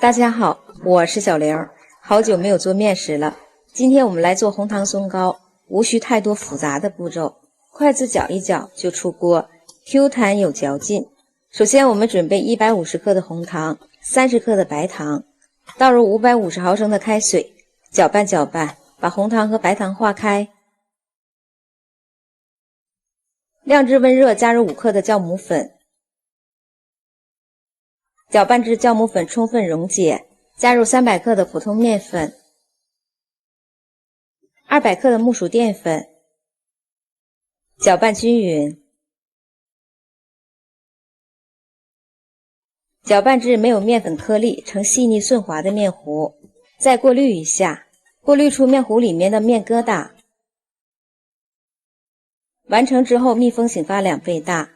大家好，我是小玲，好久没有做面食了。今天我们来做红糖松糕，无需太多复杂的步骤，筷子搅一搅就出锅， Q 弹有嚼劲。首先我们准备150克的红糖，30克的白糖，倒入550毫升的开水，搅拌搅拌，把红糖和白糖化开。晾至温热，加入5克的酵母粉，搅拌至酵母粉充分溶解，加入300克的普通面粉，200克的木薯淀粉，搅拌均匀，搅拌至没有面粉颗粒，呈细腻顺滑的面糊，再过滤一下，过滤出面糊里面的面疙瘩。完成之后密封醒发2倍大。